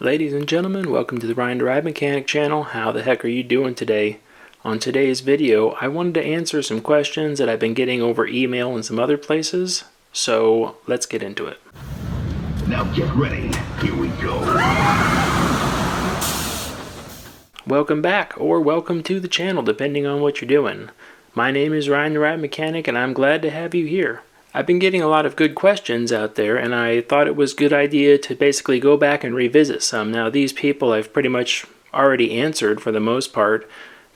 Ladies and gentlemen, welcome to the Ryan the Ride Mechanic channel. How the heck are you doing today? On today's video, I wanted to answer some questions that I've been getting over email and some other places, so let's get into it. Now get ready, here we go. Welcome back, or welcome to the channel, depending on what you're doing. My name is Ryan the Ride Mechanic, and I'm glad to have you here. I've been getting a lot of good questions out there, and I thought it was a good idea to basically go back and revisit some. Now, these people I've pretty much already answered for the most part,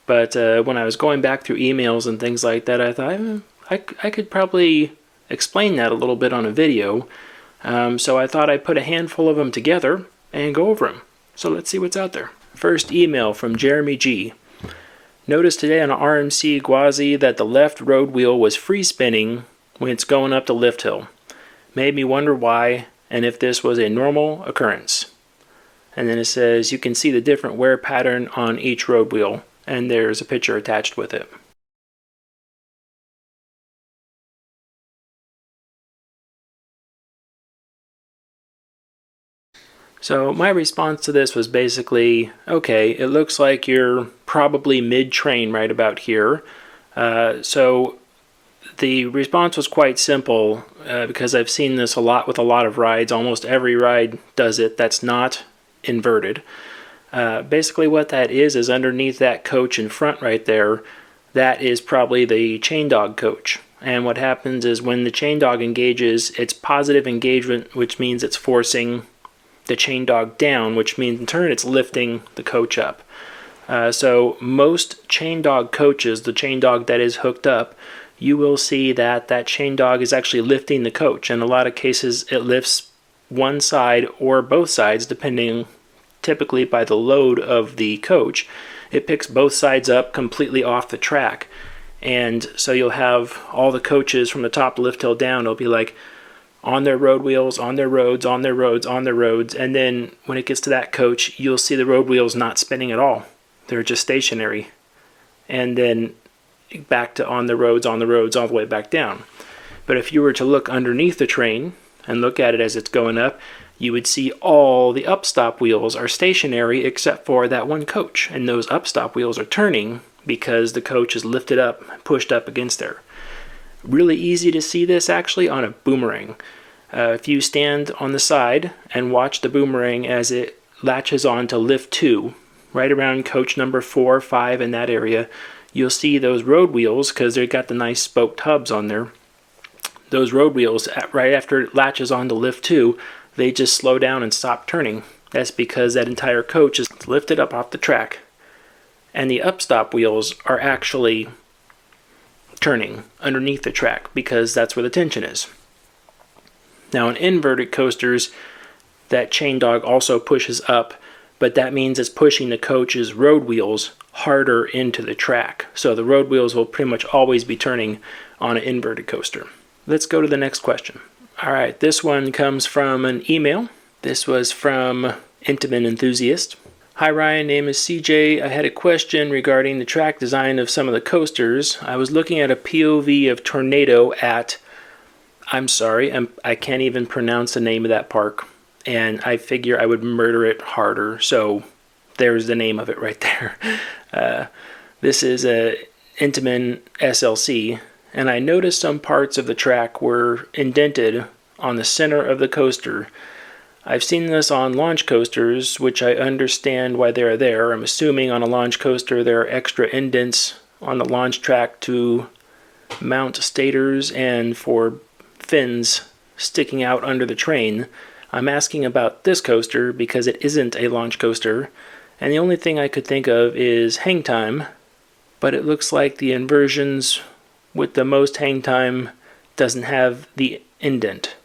but when I was going back through emails and things like that, I thought I could probably explain that a little bit on a video. So I thought I'd put a handful of them together and go over them. So let's see what's out there. First email from Jeremy G. Noticed today on an RMC Gwazi that the left road wheel was free spinning when it's going up the lift hill. Made me wonder why and if this was a normal occurrence. And then it says you can see the different wear pattern on each road wheel, and there's a picture attached with it. So my response to this was basically, okay, it looks like you're probably mid-train right about here. So the response was quite simple because I've seen this a lot with a lot of rides. Almost every ride does it that's not inverted. Basically what that is underneath that coach in front right there, that is probably the chain dog coach. And what happens is when the chain dog engages, it's positive engagement, which means it's forcing the chain dog down, which means in turn it's lifting the coach up. So most chain dog coaches, the chain dog that is hooked up, you will see that that chain dog is actually lifting the coach. In a lot of cases, it lifts one side or both sides, depending typically by the load of the coach. It picks both sides up completely off the track. And so you'll have all the coaches from the top lift hill down. It'll be like on their road wheels, on their roads, on their roads, on their roads. And then when it gets to that coach, you'll see the road wheels not spinning at all. They're just stationary. And then back to on the roads, all the way back down. But if you were to look underneath the train and look at it as it's going up, you would see all the upstop wheels are stationary except for that one coach. And those upstop wheels are turning because the coach is lifted up, pushed up against there. Really easy to see this actually on a boomerang. If you stand on the side and watch the boomerang as it latches on to lift 2, right around coach number 4 or 5 in that area, you'll see those road wheels, because they've got the nice spoked hubs on there. Those road wheels, right after it latches on to lift 2, they just slow down and stop turning. That's because that entire coach is lifted up off the track. And the upstop wheels are actually turning underneath the track because that's where the tension is. Now in inverted coasters, that chain dog also pushes up, but that means it's pushing the coach's road wheels harder into the track. So the road wheels will pretty much always be turning on an inverted coaster. Let's go to the next question. All right, this one comes from an email. This was from Intamin Enthusiast. Hi Ryan, name is CJ. I had a question regarding the track design of some of the coasters. I was looking at a POV of Tornado at, I'm sorry, I can't even pronounce the name of that park. And I figure I would murder it harder, so there's the name of it right there. This is a Intamin SLC, and I noticed some parts of the track were indented on the center of the coaster. I've seen this on launch coasters, which I understand why they're there. I'm assuming on a launch coaster there are extra indents on the launch track to mount stators and for fins sticking out under the train. I'm asking about this coaster because it isn't a launch coaster, and the only thing I could think of is hang time, but it looks like the inversions with the most hang time doesn't have the indent.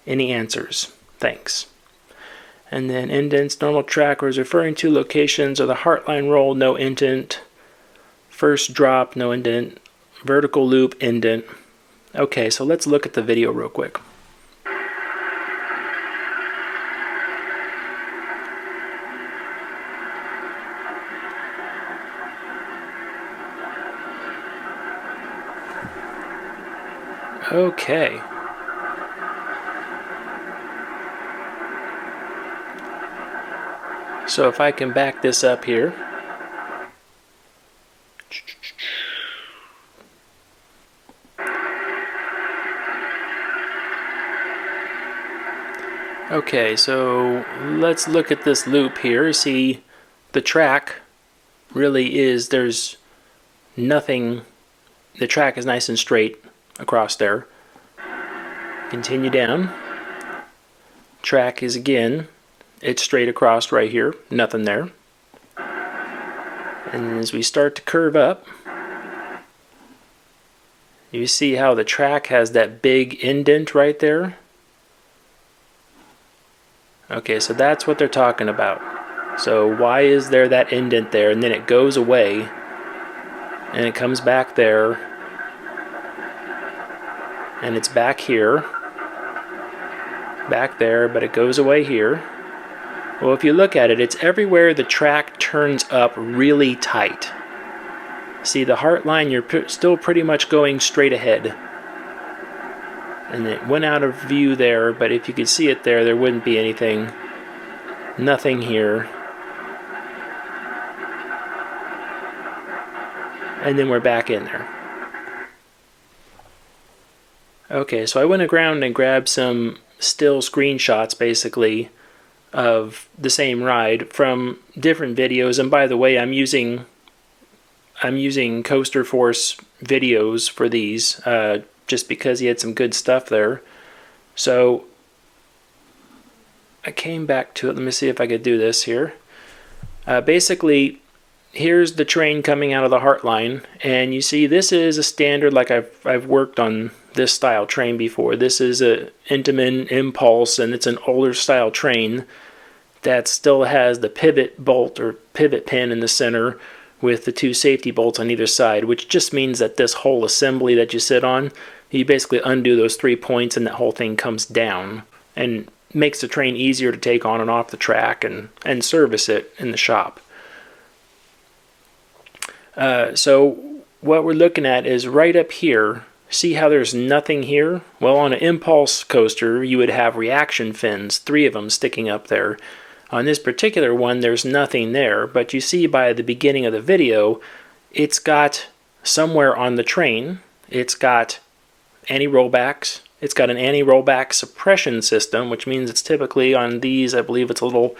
Any answers? Thanks. And then indents, normal track was referring to locations of the Heartline roll, no indent. First drop, no indent. Vertical loop, indent. Okay, so let's look at the video real quick. Okay. So if I can back this up here. Okay, so let's look at this loop here. See, the track really is, there's nothing, the track is nice and straight across there. Continue down. Track is again, it's straight across right here, nothing there. And as we start to curve up, you see how the track has that big indent right there? Okay, so that's what they're talking about. So why is there that indent there, and then it goes away and it comes back there and it's back here, back there, but it goes away here. Well, if you look at it, it's everywhere the track turns up really tight. See, the heart line, you're still pretty much going straight ahead. And it went out of view there, but if you could see it there, there wouldn't be anything. Nothing here. And then we're back in there. Okay, so I went around and grabbed some still screenshots, basically, of the same ride from different videos. And by the way, I'm using Coaster Force videos for these, just because he had some good stuff there. So I came back to it. Let me see if I could do this here. Basically, here's the train coming out of the Heartline, and you see this is a standard, like I've worked on this style train before. This is a Intamin Impulse, and it's an older style train that still has the pivot bolt or pivot pin in the center with the two safety bolts on either side, which just means that this whole assembly that you sit on, you basically undo those 3 points and that whole thing comes down and makes the train easier to take on and off the track and service it in the shop. So what we're looking at is right up here. See how there's nothing here? Well, on an impulse coaster, you would have reaction fins, 3 of them sticking up there. On this particular one, there's nothing there, but you see by the beginning of the video, it's got somewhere on the train, it's got anti-rollbacks, it's got an anti-rollback suppression system, which means it's typically on these, I believe it's a little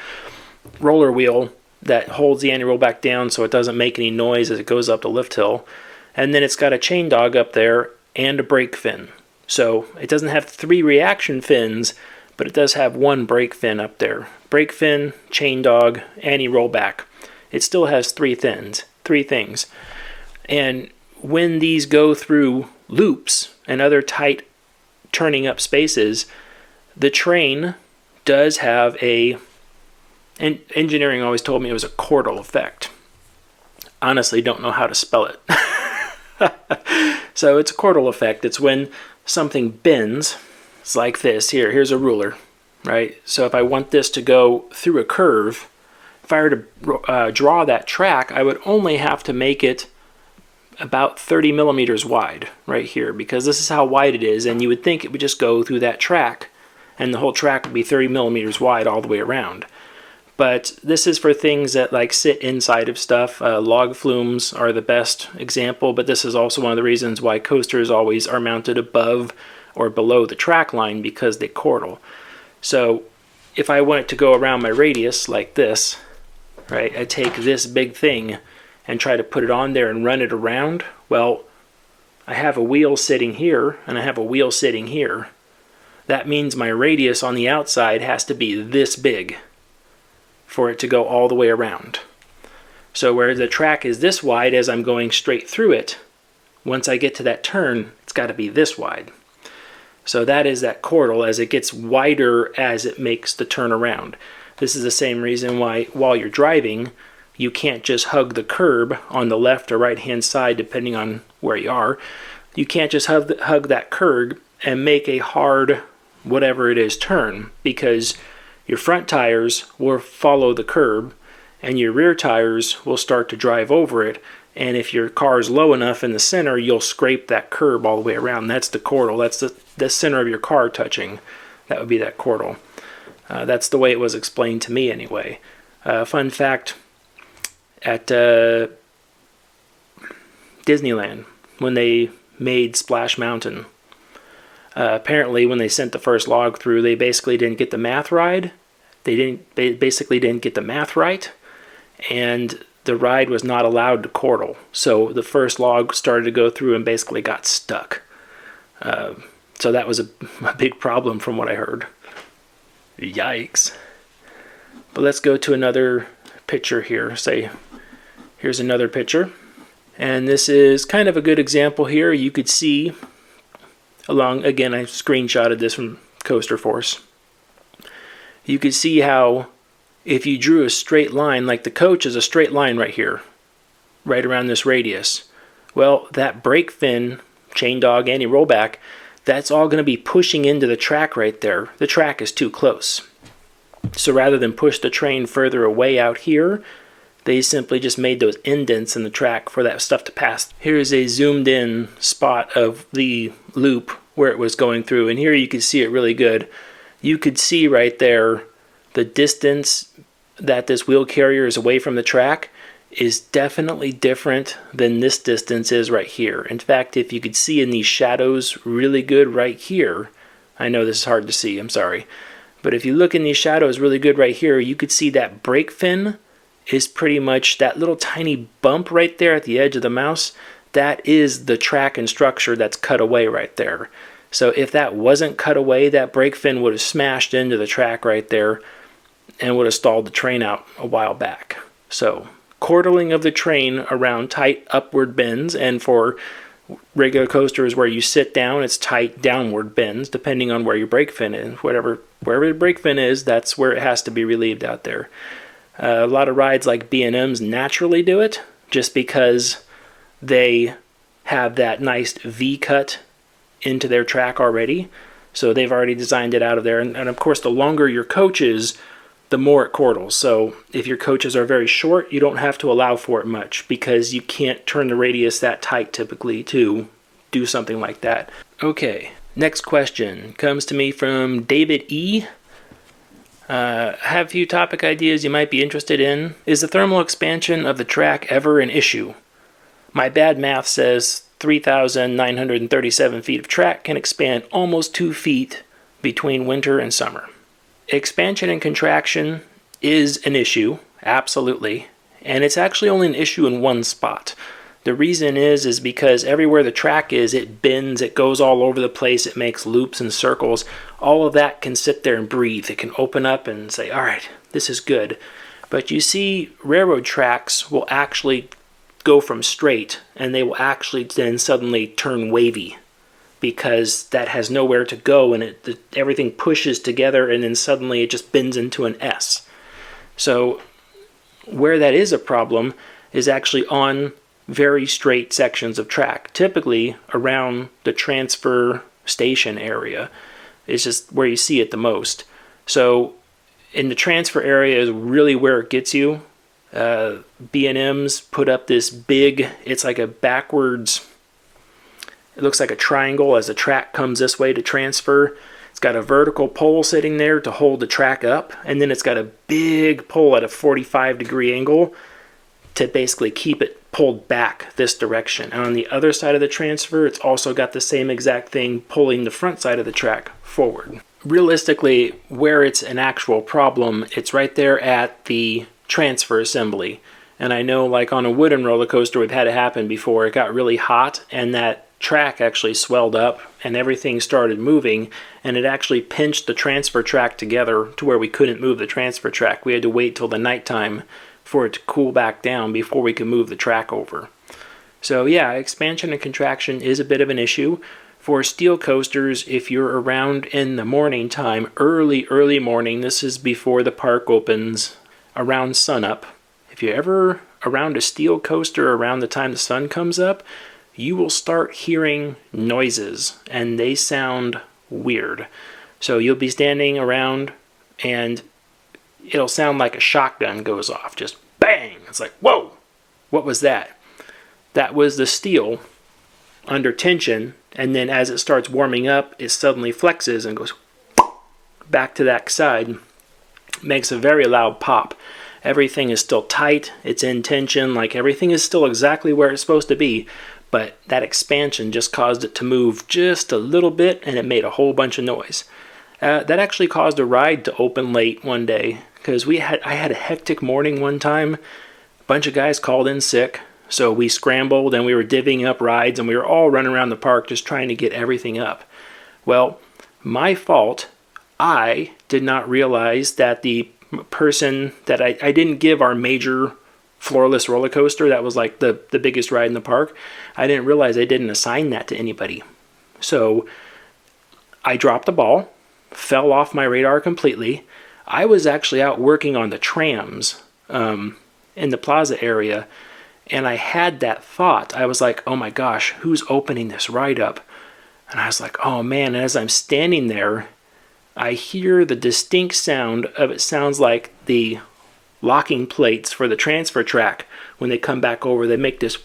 roller wheel that holds the anti-rollback down so it doesn't make any noise as it goes up the lift hill. And then it's got a chain dog up there and a brake fin. So it doesn't have 3 reaction fins, but it does have 1 brake fin up there. Brake fin, chain dog, anti-rollback. It still has 3 things. And when these go through loops and other tight turning up spaces, the train does have and engineering always told me it was a chordal effect. Honestly, don't know how to spell it. So it's a chordal effect. It's when something bends. It's like this. Here's a ruler, right? So if I want this to go through a curve, if I were to draw that track, I would only have to make it about 30 millimeters wide right here, because this is how wide it is, and you would think it would just go through that track and the whole track would be 30 millimeters wide all the way around. But this is for things that like sit inside of stuff. Log flumes are the best example, but this is also one of the reasons why coasters always are mounted above or below the track line, because they chordal. So if I want it to go around my radius like this, right, I take this big thing and try to put it on there and run it around. Well, I have a wheel sitting here and I have a wheel sitting here. That means my radius on the outside has to be this big for it to go all the way around. So where the track is this wide as I'm going straight through it, once I get to that turn, it's got to be this wide. So that is that chordal as it gets wider as it makes the turn around. This is the same reason why while you're driving, you can't just hug the curb on the left or right hand side depending on where you are. You can't just hug that curb and make a hard whatever it is turn, because your front tires will follow the curb and your rear tires will start to drive over it, and if your car is low enough in the center, you'll scrape that curb all the way around. That's the chordal. That's the center of your car touching. That would be that chordal. That's the way it was explained to me anyway. Fun fact, at Disneyland, when they made Splash Mountain, apparently when they sent the first log through, they basically didn't get the math right. They basically didn't get the math right, and the ride was not allowed to chortle. So the first log started to go through and basically got stuck. So that was a big problem from what I heard. Yikes. But let's go to another picture here. Say, here's another picture. And this is kind of a good example here. You could see again, I screenshotted this from Coaster Force. You could see how if you drew a straight line, like the coach is a straight line right here, right around this radius. Well, that brake fin, chain dog, anti-rollback, that's all going to be pushing into the track right there. The track is too close. So rather than push the train further away out here, they simply just made those indents in the track for that stuff to pass. Here's a zoomed in spot of the loop where it was going through, and here you can see it really good. You could see right there the distance that this wheel carrier is away from the track is definitely different than this distance is right here. In fact, if you could see in these shadows really good right here, I know this is hard to see, I'm sorry, but if you look in these shadows really good right here, you could see that brake fin is pretty much that little tiny bump right there at the edge of the mouse. That is the track and structure that's cut away right there. So if that wasn't cut away, that brake fin would have smashed into the track right there and would have stalled the train out a while back. So chortling of the train around tight upward bends, and for regular coasters where you sit down, it's tight downward bends, depending on where your brake fin is. Wherever the brake fin is, that's where it has to be relieved out there. A lot of rides like B&Ms naturally do it, just because they have that nice V-cut into their track already. So they've already designed it out of there. And of course, the longer your coach is, the more it chortles. So if your coaches are very short, you don't have to allow for it much, because you can't turn the radius that tight typically to do something like that. Okay, next question comes to me from David E. Have a few topic ideas you might be interested in. Is the thermal expansion of the track ever an issue? My bad math says 3,937 feet of track can expand almost 2 feet between winter and summer. Expansion and contraction is an issue, absolutely, and it's actually only an issue in one spot. The reason is because everywhere the track is, it bends, it goes all over the place, it makes loops and circles. All of that can sit there and breathe. It can open up and say, all right, this is good. But you see, railroad tracks will actually go from straight, and they will actually then suddenly turn wavy, because that has nowhere to go, and everything pushes together, and then suddenly it just bends into an S. So where that is a problem is actually on very straight sections of track, typically around the transfer station area. It's just where you see it the most. So in the transfer area is really where it gets you. B&M's put up this big, it's like a backwards, it looks like a triangle as the track comes this way to transfer. It's got a vertical pole sitting there to hold the track up, and then it's got a big pole at a 45-degree angle to basically keep it pulled back this direction. And on the other side of the transfer, it's also got the same exact thing pulling the front side of the track forward. Realistically, where it's an actual problem, it's right there at the transfer assembly. And I know, like on a wooden roller coaster, we've had it happen before. It got really hot, and that track actually swelled up and everything started moving, and it actually pinched the transfer track together to where we couldn't move the transfer track. We had to wait till the nighttime for it to cool back down before we could move the track over. So yeah, expansion and contraction is a bit of an issue. For steel coasters, if you're around in the morning time, early morning, this is before the park opens, around sunup. If you're ever around a steel coaster around the time the sun comes up, you will start hearing noises, and they sound weird. So you'll be standing around, and it'll sound like a shotgun goes off, just bang. It's like, whoa, what was that? That was the steel under tension, and then as it starts warming up, it suddenly flexes and goes back to that side. Makes a very loud pop. Everything is still tight, it's in tension, like everything is still exactly where it's supposed to be, but that expansion just caused it to move just a little bit, and it made a whole bunch of noise. That actually caused a ride to open late one day, because I had a hectic morning one time. A bunch of guys called in sick, so we scrambled and we were divvying up rides, and we were all running around the park just trying to get everything up. Well, my fault. I did not realize that the person that I didn't give our major floorless roller coaster that was like the biggest ride in the park, I didn't realize I didn't assign that to anybody. So I dropped the ball, fell off my radar completely. I was actually out working on the trams in the plaza area, and I had that thought. I was like, oh my gosh, who's opening this ride up? And I was like, oh man, and as I'm standing there, I hear the distinct sound of, it sounds like the locking plates for the transfer track. When they come back over, they make this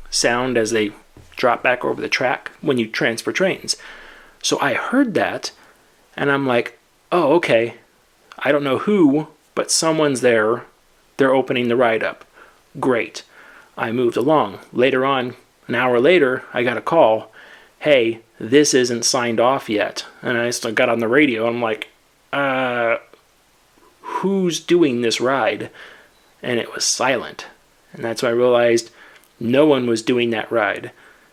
sound as they drop back over the track when you transfer trains. So I heard that, and I'm like, oh, okay. I don't know who, but someone's there. They're opening the ride up. Great. I moved along. Later on, an hour later, I got a call. Hey, this isn't signed off yet. And I just got on the radio. I'm like, who's doing this ride? And it was silent. And that's when I realized no one was doing that ride.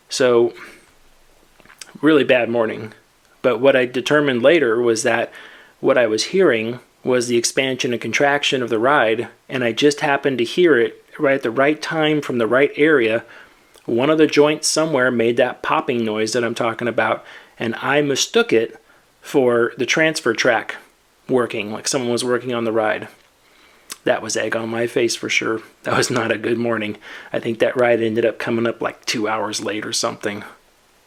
So, really bad morning. But what I determined later was that what I was hearing was the expansion and contraction of the ride, and I just happened to hear it right at the right time from the right area. One of the joints somewhere made that popping noise that I'm talking about, and I mistook it for the transfer track working, like someone was working on the ride. That was egg on my face for sure. That was not a good morning. I think that ride ended up coming up like 2 hours late or something.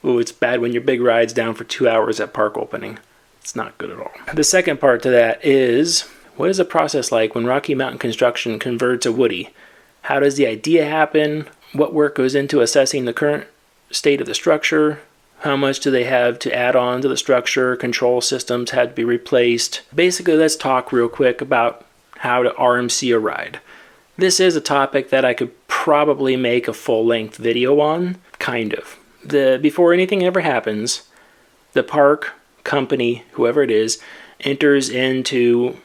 Ooh, it's bad when your big ride's down for 2 hours at park opening. It's not good at all. The second part to that is, what is the process like when Rocky Mountain Construction converts a Woody? How does the idea happen? What work goes into assessing the current state of the structure? How much do they have to add on to the structure? Control systems had to be replaced. Basically, let's talk real quick about how to RMC a ride. This is a topic that I could probably make a full-length video on, kind of. Before anything ever happens, the park company, whoever it is, enters into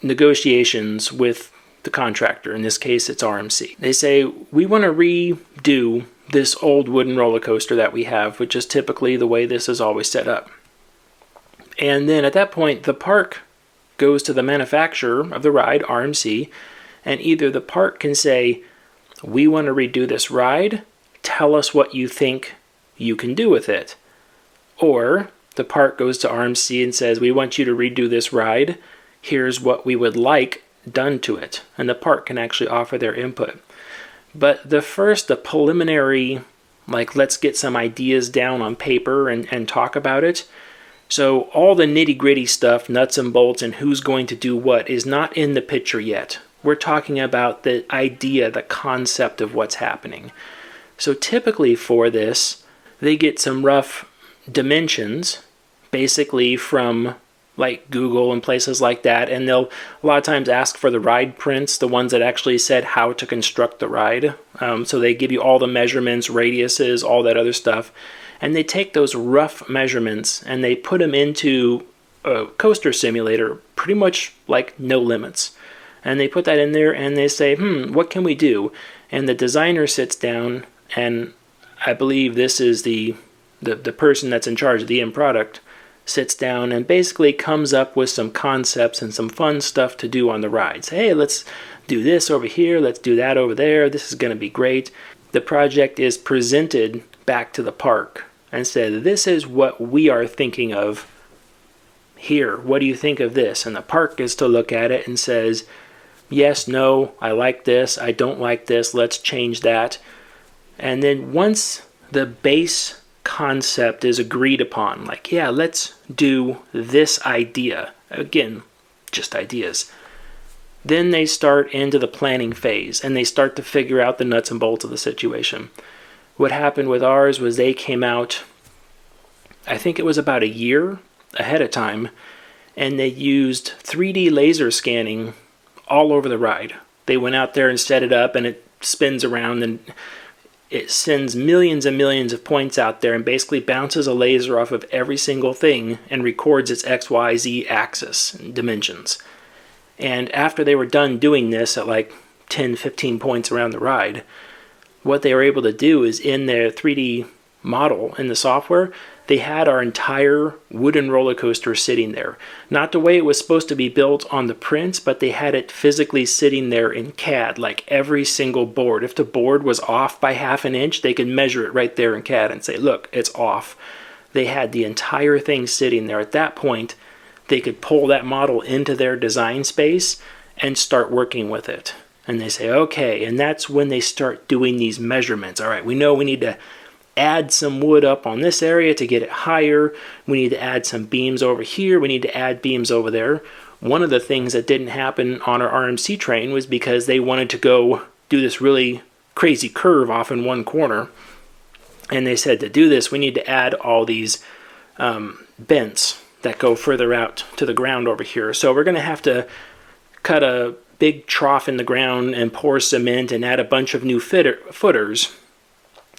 negotiations with the contractor. In this case, it's RMC. They say, we want to redo this old wooden roller coaster that we have, which is typically the way this is always set up. And then at that point, the park goes to the manufacturer of the ride, RMC, and either the park can say, we want to redo this ride, tell us what you think you can do with it. Or the park goes to RMC and says, we want you to redo this ride, here's what we would like done to it. And the park can actually offer their input. But the preliminary, like, let's get some ideas down on paper and talk about it. So all the nitty-gritty stuff, nuts and bolts, and who's going to do what is not in the picture yet. We're talking about the idea, the concept of what's happening. So typically for this, they get some rough dimensions, basically from like Google and places like that, and they'll a lot of times ask for the ride prints, the ones that actually said how to construct the ride. So they give you all the measurements, radiuses, all that other stuff, and they take those rough measurements and they put them into a coaster simulator, pretty much like No Limits. And they put that in there and they say, what can we do? And the designer sits down, and I believe this is the person that's in charge of the end product, sits down and basically comes up with some concepts and some fun stuff to do on the rides. Hey, let's do this over here, let's do that over there, this is going to be great. The project is presented back to the park and said, this is what we are thinking of here. What do you think of this? And the park gets to look at it and says, yes, no, I like this, I don't like this, let's change that. And then once the base concept is agreed upon, like, yeah, let's do this idea, again, just ideas, then they start into the planning phase and they start to figure out the nuts and bolts of the situation. What happened with ours was they came out, I think it was about a year ahead of time, and they used 3D laser scanning all over the ride. They went out there and set it up, and it spins around, and it sends millions and millions of points out there and basically bounces a laser off of every single thing and records its XYZ axis and dimensions. And after they were done doing this at like 10, 15 points around the ride, what they were able to do is in their 3D model in the software, they had our entire wooden roller coaster sitting there. Not the way it was supposed to be built on the prints, but they had it physically sitting there in CAD, like every single board. If the board was off by half an inch, they could measure it right there in CAD and say, look, it's off. They had the entire thing sitting there. At that point, they could pull that model into their design space and start working with it. And they say, okay, and that's when they start doing these measurements. All right, we know we need to add some wood up on this area to get it higher. We need to add some beams over here. We need to add beams over there. One of the things that didn't happen on our RMC train was because they wanted to go do this really crazy curve off in one corner. And they said to do this, we need to add all these bents that go further out to the ground over here. So we're going to have to cut a big trough in the ground and pour cement and add a bunch of new footers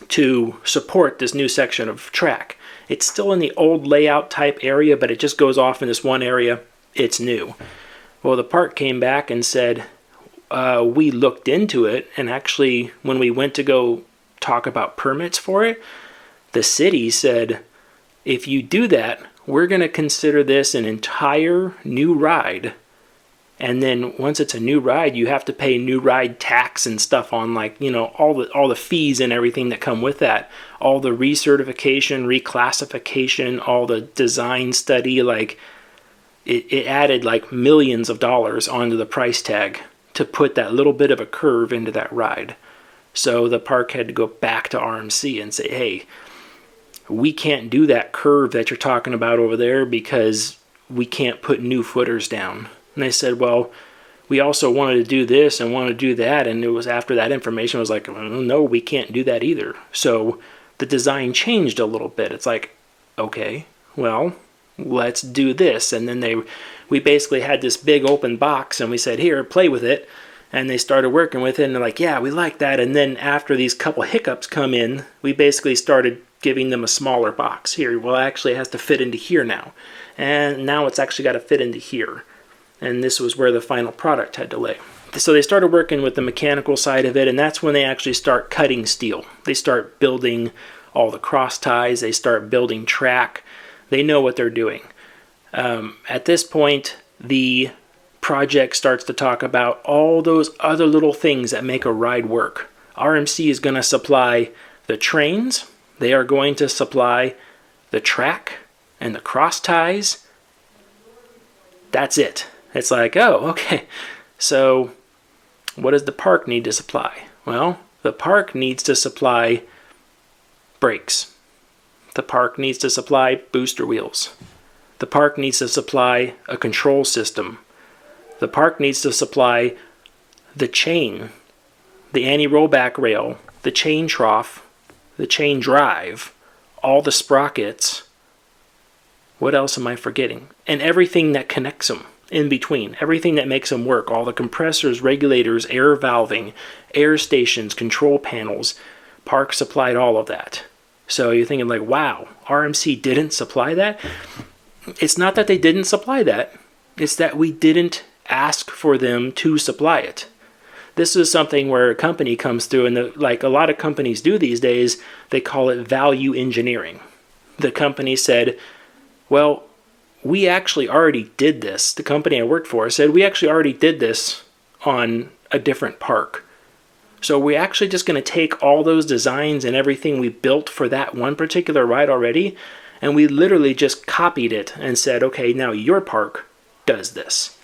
to support this new section of track. It's still in the old layout type area, but it just goes off in this one area. It's new. Well, the park came back and said, we looked into it, and actually when we went to go talk about permits for it, the city said, if you do that, we're going to consider this an entire new ride. And then once it's a new ride, you have to pay new ride tax and stuff on, like, you know, all the fees and everything that come with that. All the recertification, reclassification, all the design study, like it added like millions of dollars onto the price tag to put that little bit of a curve into that ride. So the park had to go back to RMC and say, hey, we can't do that curve that you're talking about over there because we can't put new footers down. And they said, well, we also wanted to do this and wanted to do that. And it was after that information was like, no, we can't do that either. So the design changed a little bit. It's like, okay, well, let's do this. And then we basically had this big open box and we said, here, play with it. And they started working with it and they're like, yeah, we like that. And then after these couple hiccups come in, we basically started giving them a smaller box. Here, well, actually it has to fit into here now. And now it's actually got to fit into here. And this was where the final product had to lay. So they started working with the mechanical side of it, and that's when they actually start cutting steel. They start building all the cross ties. They start building track. They know what they're doing. At this point, the project starts to talk about all those other little things that make a ride work. RMC is going to supply the trains. They are going to supply the track and the cross ties. That's it. It's like, oh, okay. So what does the park need to supply? Well, the park needs to supply brakes. The park needs to supply booster wheels. The park needs to supply a control system. The park needs to supply the chain, the anti-rollback rail, the chain trough, the chain drive, all the sprockets. What else am I forgetting? And everything that connects them in between, everything that makes them work, all the compressors, regulators, air valving, air stations, control panels. Park supplied all of that. So you're thinking like, wow, RMC didn't supply that? It's not that they didn't supply that. It's that we didn't ask for them to supply it. This is something where a company comes through, and like a lot of companies do these days, they call it value engineering. The company said, well, we actually already did this. The company I worked for said, we actually already did this on a different park. So we're actually just going to take all those designs and everything we built for that one particular ride already, and we literally just copied it and said, okay, now your park does this.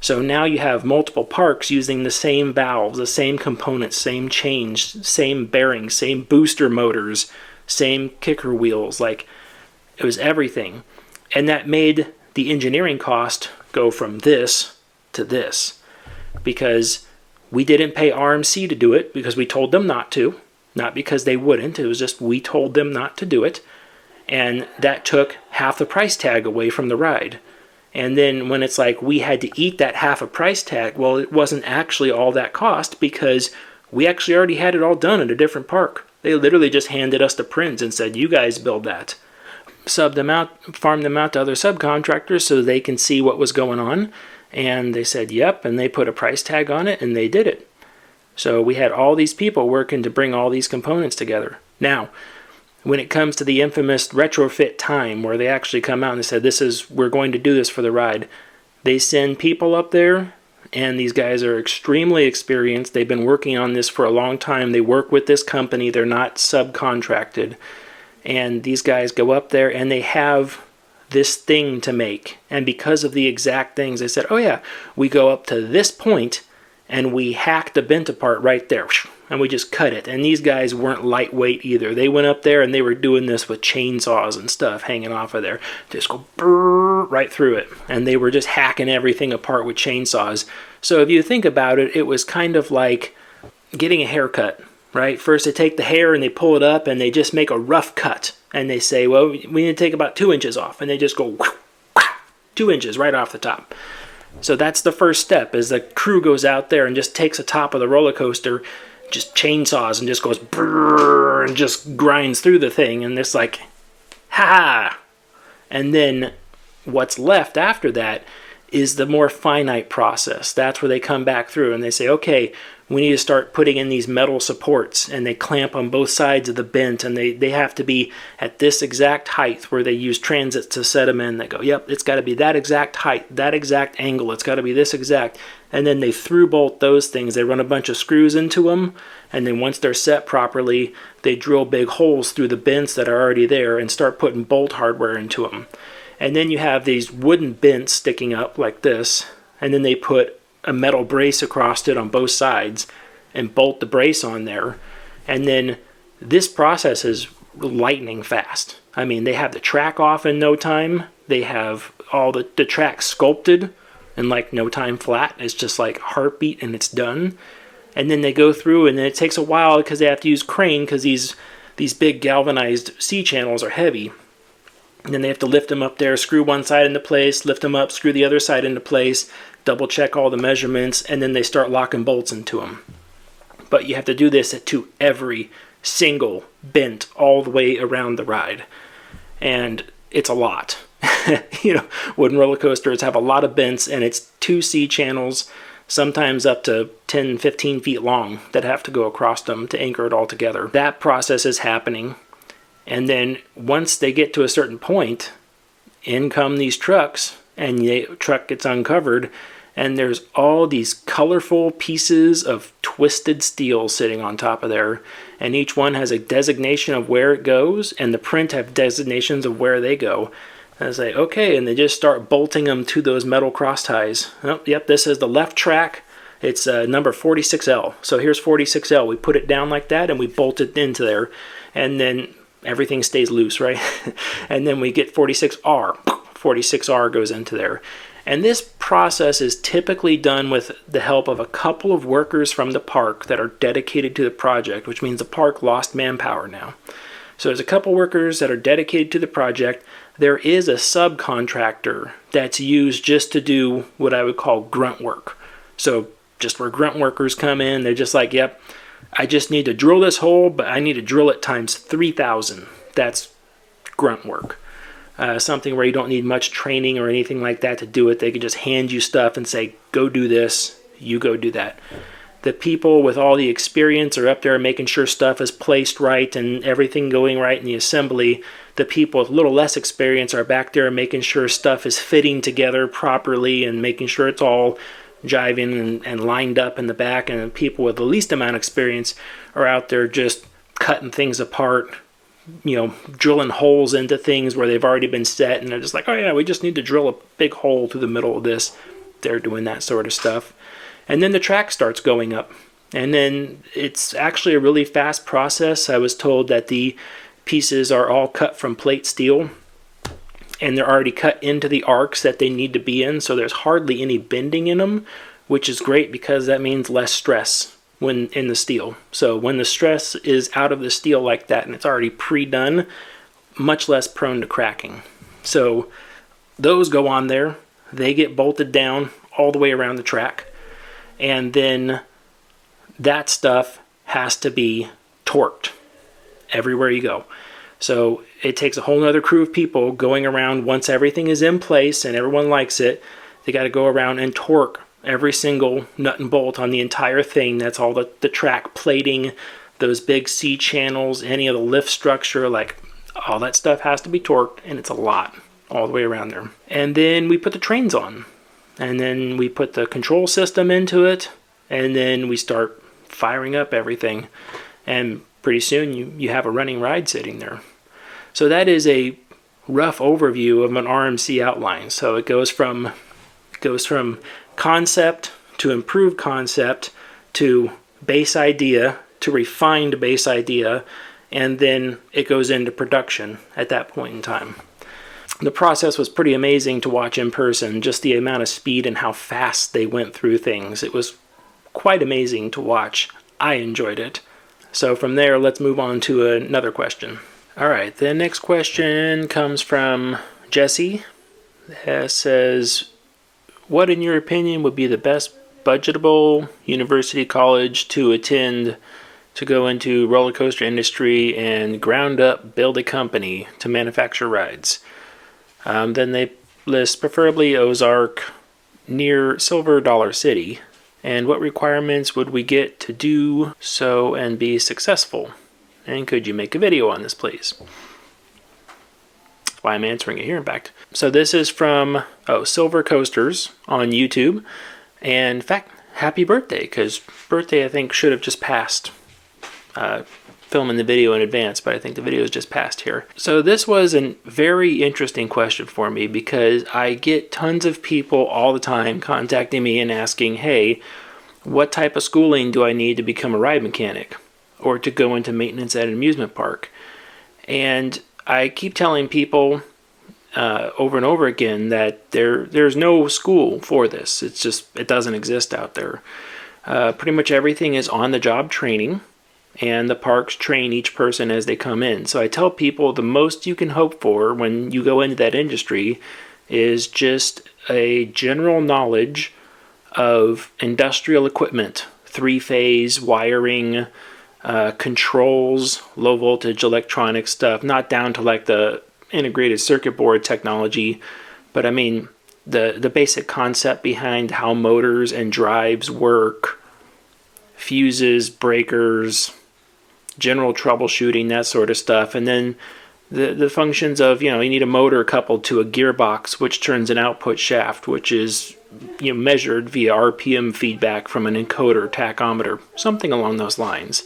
So now you have multiple parks using the same valves, the same components, same chains, same bearings, same booster motors, same kicker wheels. Like, it was everything. And that made the engineering cost go from this to this. Because we didn't pay RMC to do it because we told them not to. Not because they wouldn't. It was just we told them not to do it. And that took half the price tag away from the ride. And then when it's like we had to eat that half a price tag, well, it wasn't actually all that cost because we actually already had it all done at a different park. They literally just handed us the prints and said, you guys build that. Subbed them out, farmed them out to other subcontractors so they can see what was going on. And they said, yep, and they put a price tag on it and they did it. So we had all these people working to bring all these components together. Now, when it comes to the infamous retrofit time where they actually come out and they said, we're going to do this for the ride, they send people up there, and these guys are extremely experienced. They've been working on this for a long time. They work with this company. They're not subcontracted. And these guys go up there and they have this thing to make. And because of the exact things, they said, oh yeah, we go up to this point and we hack the bent apart right there. And we just cut it. And these guys weren't lightweight either. They went up there and they were doing this with chainsaws and stuff hanging off of there. Just go brrr, right through it. And they were just hacking everything apart with chainsaws. So if you think about it, it was kind of like getting a haircut, right? First they take the hair and they pull it up and they just make a rough cut. And they say, well, we need to take about 2 inches off. And they just go 2 inches right off the top. So that's the first step, is the crew goes out there and just takes the top of the roller coaster, just chainsaws and just goes brrr, and just grinds through the thing. And it's like, ha! And then what's left after that is the more finite process. That's where they come back through and they say, okay, we need to start putting in these metal supports, and they clamp on both sides of the bent, and they have to be at this exact height, where they use transits to set them in. They go, yep, it's got to be that exact height, that exact angle, it's got to be this exact. And then they through bolt those things. They run a bunch of screws into them, and then once they're set properly, they drill big holes through the bents that are already there and start putting bolt hardware into them. And then you have these wooden bents sticking up like this, and then they put a metal brace across it on both sides and bolt the brace on there. And then this process is lightning fast. I mean, they have the track off in no time. They have all the track sculpted in like no time flat. It's just like heartbeat and it's done. And then they go through, and then it takes a while because they have to use crane, because these big galvanized C channels are heavy. And then they have to lift them up there, screw one side into place, lift them up, screw the other side into place, double check all the measurements, and then they start locking bolts into them. But you have to do this to every single bent all the way around the ride. And it's a lot. Wooden roller coasters have a lot of bents, and it's 2 C channels, sometimes up to 10, 15 feet long, that have to go across them to anchor it all together. That process is happening. And then once they get to a certain point, in come these trucks, and the truck gets uncovered, and there's all these colorful pieces of twisted steel sitting on top of there, and each one has a designation of where it goes, and the print have designations of where they go. And I say, okay, and they just start bolting them to those metal cross ties. Oh, yep, this is the left track. It's number 46L. So here's 46L. We put it down like that, and we bolt it into there, and then everything stays loose, right? And then we get 46R. 46R goes into there. And this process is typically done with the help of a couple of workers from the park that are dedicated to the project, which means the park lost manpower now. So there's a couple workers that are dedicated to the project. There is a subcontractor that's used just to do what I would call grunt work. So just where grunt workers come in, they're just like, yep, I just need to drill this hole, but I need to drill it times 3,000. That's grunt work. Something where you don't need much training or anything like that to do it. They can just hand you stuff and say, go do this, you go do that. The people with all the experience are up there making sure stuff is placed right and everything going right in the assembly. The people with a little less experience are back there making sure stuff is fitting together properly and making sure it's all jiving and lined up in the back. And the people with the least amount of experience are out there just cutting things apart, drilling holes into things where they've already been set, and they're just like, oh yeah, we just need to drill a big hole through the middle of this. They're doing that sort of stuff. And then the track starts going up, and then it's actually a really fast process. I was told that the pieces are all cut from plate steel, and they're already cut into the arcs that they need to be in, so there's hardly any bending in them, which is great because that means less stress when in the steel. So when the stress is out of the steel like that and it's already pre-done, much less prone to cracking. So those go on there. they get bolted down all the way around the track. And then that stuff has to be torqued everywhere you go. So it takes a whole other crew of people going around once everything is in place and everyone likes it. They got to go around and torque every single nut and bolt on the entire thing. That's all the track plating, those big C channels, any of the lift structure, like all that stuff has to be torqued, and it's a lot all the way around there. And then we put the trains on, and then we put the control system into it, and then we start firing up everything. And pretty soon you have a running ride sitting there. So that is a rough overview of an RMC outline. So it goes from concept to improved concept to base idea to refined base idea, and then it goes into production at that point in time. The process was pretty amazing to watch in person, just the amount of speed and how fast they went through things. It was quite amazing to watch. I enjoyed it. So from there, let's move on to another question. All right, the next question comes from Jesse. It says, what in your opinion would be the best budgetable university college to attend to go into roller coaster industry and ground up build a company to manufacture rides? Then they list preferably Ozark near Silver Dollar City. And what requirements would we get to do so and be successful? And could you make a video on this, please? That's why I'm answering it here, in fact. So this is from Silver Coasters on YouTube. And in fact, happy birthday, because birthday I think should have just passed. Filming the video in advance, but I think the video is just passed here. So this was a very interesting question for me, because I get tons of people all the time contacting me and asking, hey, what type of schooling do I need to become a ride mechanic or to go into maintenance at an amusement park? And I keep telling people over and over again that there's no school for this. It doesn't exist out there. Pretty much everything is on-the-job training, and the parks train each person as they come in. So I tell people the most you can hope for when you go into that industry is just a general knowledge of industrial equipment, three-phase wiring, controls, low-voltage electronic stuff, not down to like the integrated circuit board technology, but I mean the basic concept behind how motors and drives work, fuses, breakers, general troubleshooting, that sort of stuff. And then the functions of, you need a motor coupled to a gearbox, which turns an output shaft, which is measured via RPM feedback from an encoder, tachometer, something along those lines.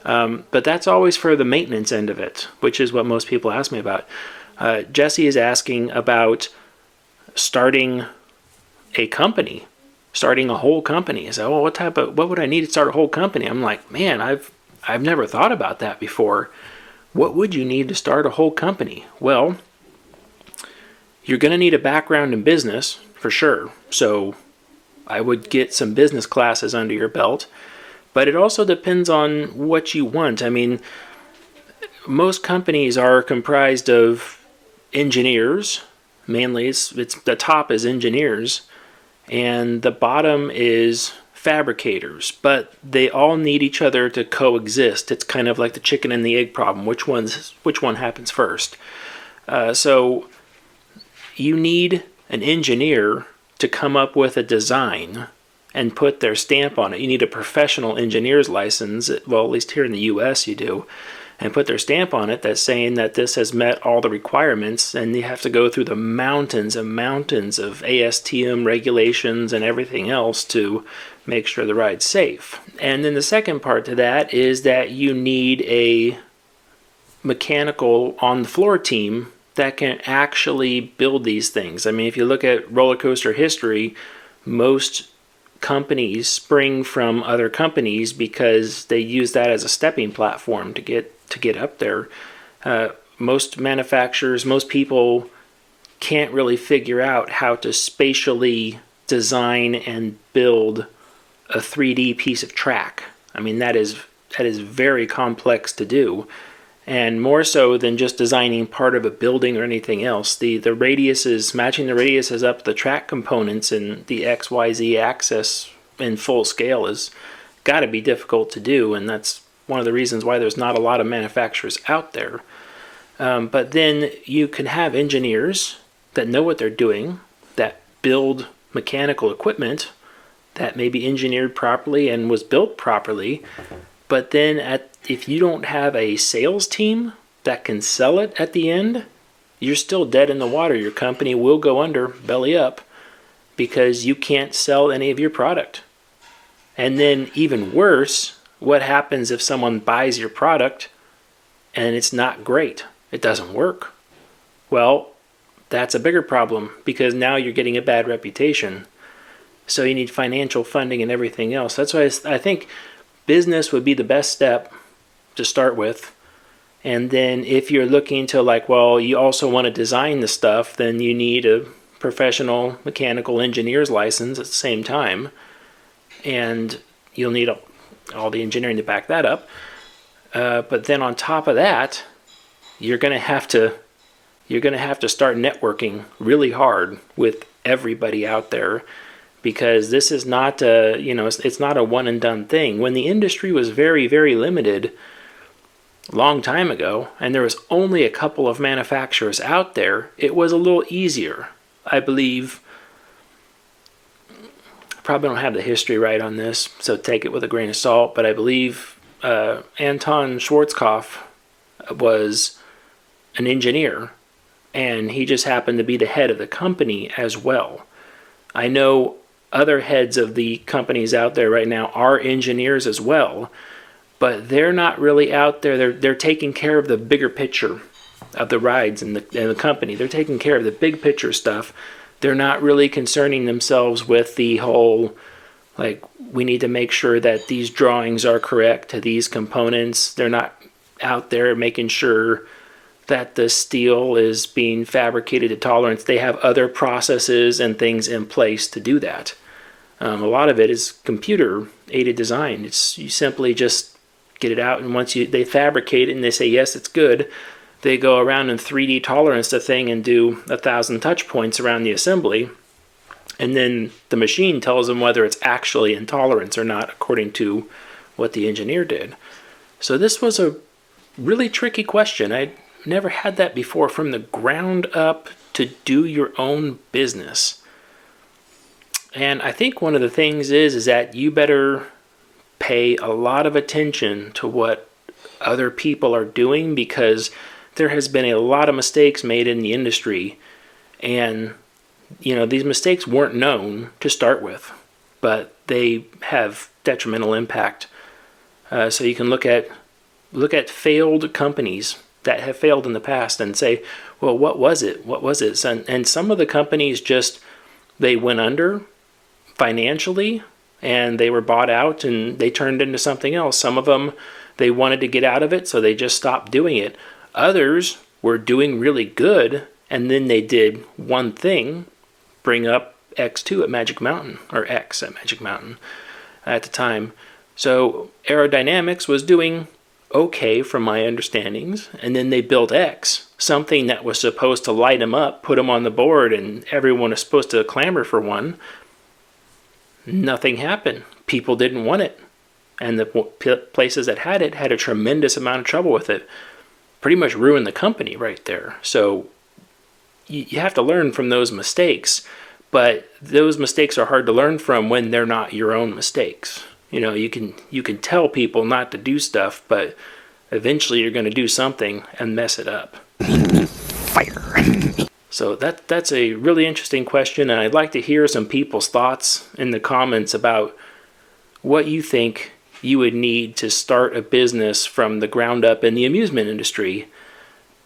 But that's always for the maintenance end of it, which is what most people ask me about. Jesse is asking about starting a company, starting a whole company. He said, well, what would I need to start a whole company? I'm like, man, I've never thought about that before. What would you need to start a whole company? Well, you're going to need a background in business for sure. So I would get some business classes under your belt, but it also depends on what you want. I mean, most companies are comprised of engineers. Mainly, it's the top is engineers, and the bottom is fabricators, but they all need each other to coexist. It's kind of like the chicken and the egg problem. Which one happens first? So you need an engineer to come up with a design and put their stamp on it. You need a professional engineer's license, well, at least here in the US you do, and put their stamp on it that's saying that this has met all the requirements, and you have to go through the mountains and mountains of ASTM regulations and everything else to make sure the ride's safe. And then the second part to that is that you need a mechanical on-the-floor team that can actually build these things. I mean, if you look at roller coaster history, most companies spring from other companies because they use that as a stepping platform to get up there. Most manufacturers, most people can't really figure out how to spatially design and build a 3D piece of track. I mean, that is very complex to do. And more so than just designing part of a building or anything else, the radiuses, matching the radiuses up the track components and the XYZ axis in full scale is got to be difficult to do, and that's one of the reasons why there's not a lot of manufacturers out there. But then you can have engineers that know what they're doing, that build mechanical equipment that may be engineered properly and was built properly. But then if you don't have a sales team that can sell it at the end, you're still dead in the water. Your company will go under, belly up, because you can't sell any of your product. And then even worse, what happens if someone buys your product and it's not great? It doesn't work. Well, that's a bigger problem because now you're getting a bad reputation. So you need financial funding and everything else. That's why I think business would be the best step to start with. And then if you're looking to you also want to design the stuff, then you need a professional mechanical engineer's license at the same time. And you'll need all the engineering to back that up. But then on top of that, you're going to have to start networking really hard with everybody out there, because this is not it's not a one and done thing. When the industry was very, very limited a long time ago, and there was only a couple of manufacturers out there, it was a little easier. I believe, I probably don't have the history right on this, so take it with a grain of salt, but I believe Anton Schwarzkopf was an engineer, and he just happened to be the head of the company as well. I know other heads of the companies out there right now are engineers as well, but they're not really out there. They're taking care of the bigger picture of the rides and the company. They're taking care of the big picture stuff. They're not really concerning themselves with the whole, we need to make sure that these drawings are correct to these components. They're not out there making sure that the steel is being fabricated to tolerance. They have other processes and things in place to do that. A lot of it is computer aided design. It's you simply just get it out, and once they fabricate it and they say yes, it's good, they go around and 3D tolerance the thing and do 1,000 touch points around the assembly, and then the machine tells them whether it's actually in tolerance or not according to what the engineer did. So this was a really tricky question. I'd never had that before, from the ground up to do your own business. And I think one of the things is that you better pay a lot of attention to what other people are doing, because there has been a lot of mistakes made in the industry, and these mistakes weren't known to start with, but they have detrimental impact. So you can look at failed companies that have failed in the past and say, well, what was it? And some of the companies they went under financially, and they were bought out and they turned into something else. Some of them, they wanted to get out of it, so they just stopped doing it. Others were doing really good, and then they did one thing, bring up X2 at Magic Mountain, or X at Magic Mountain at the time. So aerodynamics was doing okay from my understandings, and then they built X, something that was supposed to light them up, put them on the board, and everyone is supposed to clamor for one. Nothing happened. People didn't want it, and the places that had it had a tremendous amount of trouble with it. Pretty much ruined the company right there. So you have to learn from those mistakes, but those mistakes are hard to learn from when they're not your own mistakes. You can tell people not to do stuff, but eventually you're going to do something and mess it up. Fire. So that's a really interesting question, and I'd like to hear some people's thoughts in the comments about what you think you would need to start a business from the ground up in the amusement industry,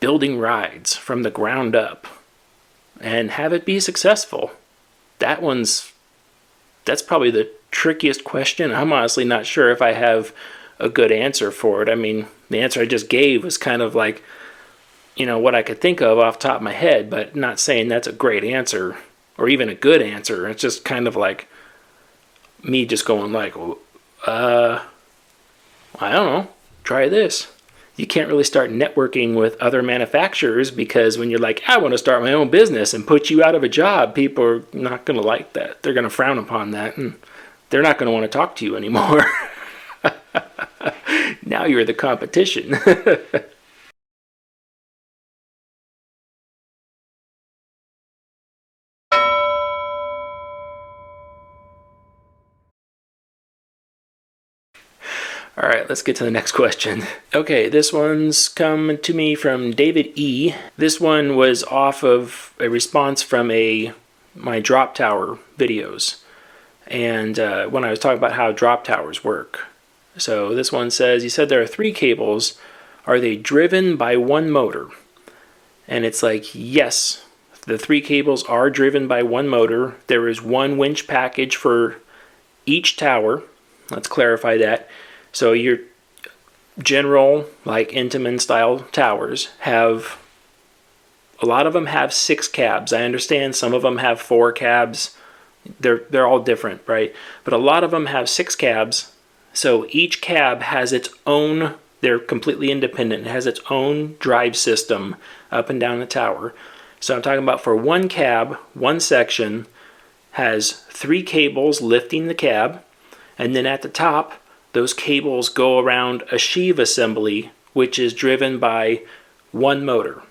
building rides from the ground up, and have it be successful. That's probably the trickiest question. I'm honestly not sure if I have a good answer for it. I mean, the answer I just gave was kind of what I could think of off the top of my head, but not saying that's a great answer or even a good answer. It's just kind of like me just going I don't know, try this. you can't really start networking with other manufacturers, because when you're like, I want to start my own business, and put you out of a job, people are not going to like that. They're going to frown upon that, and they're not going to want to talk to you anymore. Now you're the competition. All right, let's get to the next question. Okay, this one's come to me from David E. This one was off of a response from my drop tower videos, and when I was talking about how drop towers work. So this one says, you said there are 3 cables. Are they driven by one motor? And it's like, yes, the 3 cables are driven by one motor. There is one winch package for each tower. Let's clarify that. So your general, like Intamin style towers, have, a lot of them have 6 cabs. I understand some of them have 4 cabs. They're all different, right? But a lot of them have 6 cabs. So each cab has its own, they're completely independent. It has its own drive system up and down the tower. So I'm talking about for one cab, one section has 3 cables lifting the cab, and then at the top, those cables go around a sheave assembly, which is driven by one motor.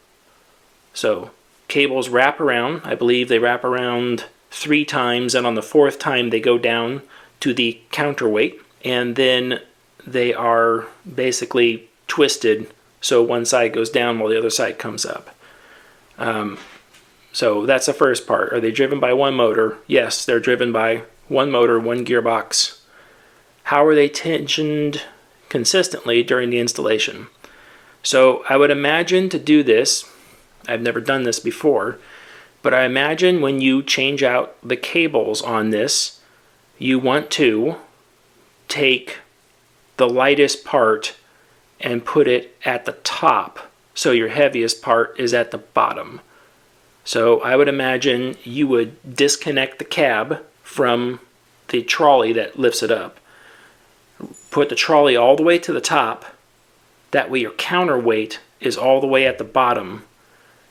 So cables wrap around, I believe they wrap around 3 times, and on the 4th time they go down to the counterweight, and then they are basically twisted so one side goes down while the other side comes up. So that's the first part. Are they driven by one motor? Yes, they're driven by one motor, one gearbox. How are they tensioned consistently during the installation? So I would imagine to do this, I've never done this before, but I imagine when you change out the cables on this, you want to take the lightest part and put it at the top, so your heaviest part is at the bottom. So I would imagine you would disconnect the cab from the trolley that lifts it up. Put the trolley all the way to the top. That way your counterweight is all the way at the bottom.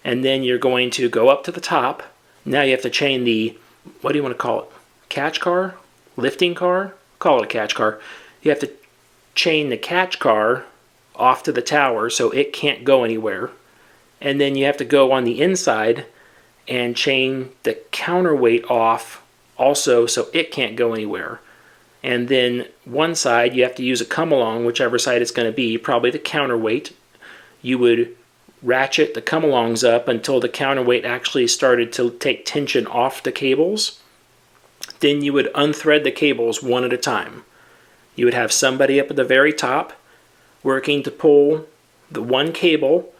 And then you're going to go up to the top. Now you have to chain the, what do you want to call it? Catch car? Lifting car? Call it a catch car. You have to chain the catch car off to the tower so it can't go anywhere. And then you have to go on the inside and chain the counterweight off also so it can't go anywhere. And then one side you have to use a come along, whichever side it's going to be, probably the counterweight. You would ratchet the come alongs up until the counterweight actually started to take tension off the cables. Then you would unthread the cables one at a time. You would have somebody up at the very top working to pull the one cable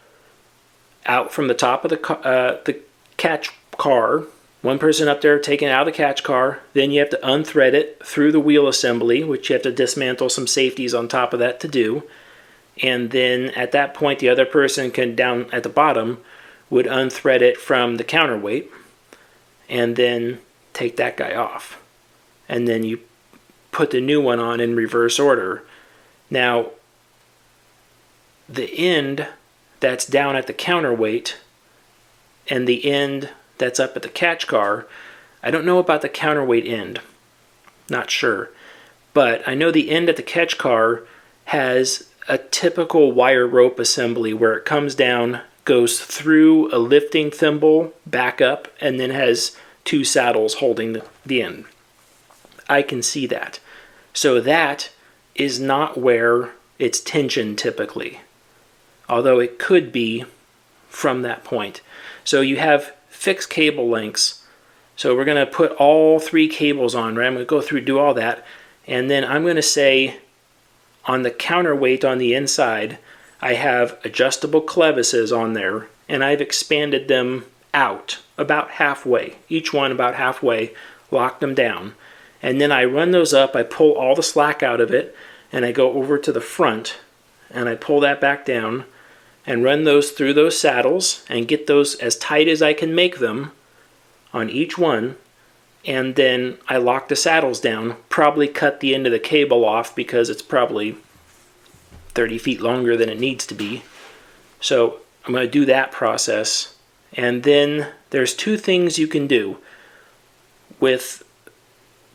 out from the top of the catch car. One person up there taking it out of the catch car. Then you have to unthread it through the wheel assembly, which you have to dismantle some safeties on top of that to do. And then at that point, the other person can, down at the bottom, would unthread it from the counterweight and then take that guy off. And then you put the new one on in reverse order. Now, the end that's down at the counterweight and the end that's up at the catch car, I don't know about the counterweight end. Not sure. But I know the end at the catch car has a typical wire rope assembly where it comes down, goes through a lifting thimble, back up, and then has 2 saddles holding the end. I can see that. So that is not where it's tensioned typically, although it could be from that point. So you have fixed cable lengths. So we're going to put all 3 cables on, right? I'm going to go through, do all that, and then I'm going to say on the counterweight on the inside, I have adjustable clevises on there, and I've expanded them out about halfway, each one about halfway, locked them down. And then I run those up, I pull all the slack out of it, and I go over to the front, and I pull that back down, and run those through those saddles, and get those as tight as I can make them on each one, and then I lock the saddles down, probably cut the end of the cable off because it's probably 30 feet longer than it needs to be. So I'm going to do that process. And then there's two things you can do with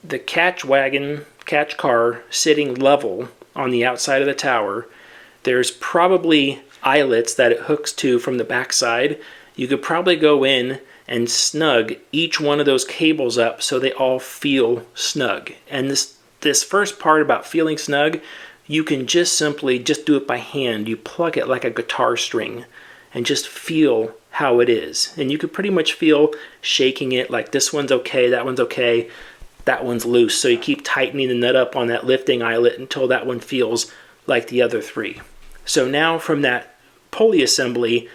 the catch car sitting level on the outside of the tower. There's probably eyelets that it hooks to from the backside. You could probably go in and snug each one of those cables up so they all feel snug. And this first part about feeling snug, you can just simply do it by hand. You plug it like a guitar string and just feel how it is. And you could pretty much feel shaking it, like this one's okay, that one's okay, that one's loose. So you keep tightening the nut up on that lifting eyelet until that one feels like the other three. So now from that pulley assembly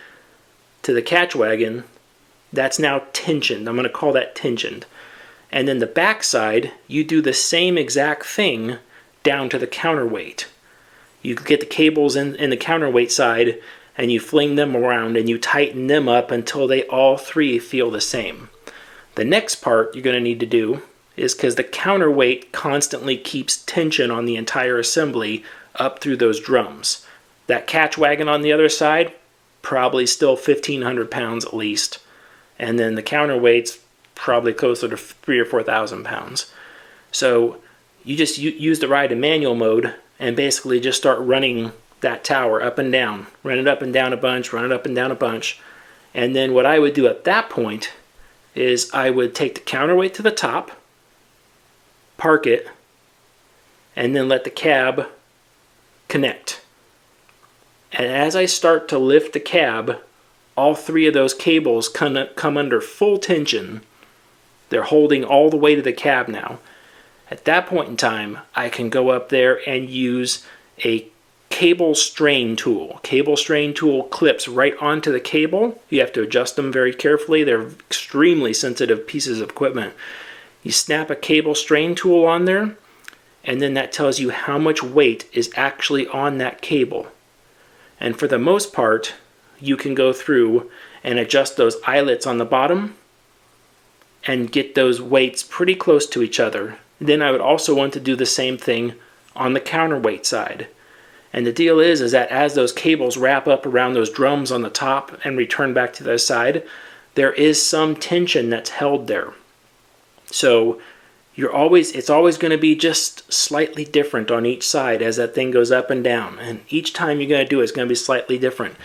to the catch wagon, that's now tensioned. I'm going to call that tensioned. And then the back side, you do the same exact thing down to the counterweight. You get the cables in the counterweight side and you fling them around and you tighten them up until they all three feel the same. The next part you're going to need to do is, because the counterweight constantly keeps tension on the entire assembly up through those drums. That catch wagon on the other side, probably still 1,500 pounds at least. And then the counterweight's probably closer to 3,000 or 4,000 pounds. So you just use the ride in manual mode and basically just start running that tower up and down. Run it up and down a bunch, run it up and down a bunch. And then what I would do at that point is I would take the counterweight to the top, park it, and then let the cab connect. And as I start to lift the cab, all three of those cables come under full tension. They're holding all the weight of the cab now. At that point in time, I can go up there and use a cable strain tool. Cable strain tool clips right onto the cable. You have to adjust them very carefully. They're extremely sensitive pieces of equipment. You snap a cable strain tool on there, and then that tells you how much weight is actually on that cable. And for the most part, you can go through and adjust those eyelets on the bottom and get those weights pretty close to each other. Then I would also want to do the same thing on the counterweight side. And the deal is that as those cables wrap up around those drums on the top and return back to the side, there is some tension that's held there. So it's always going to be just slightly different on each side as that thing goes up and down. And each time you're going to do it, it's going to be slightly different.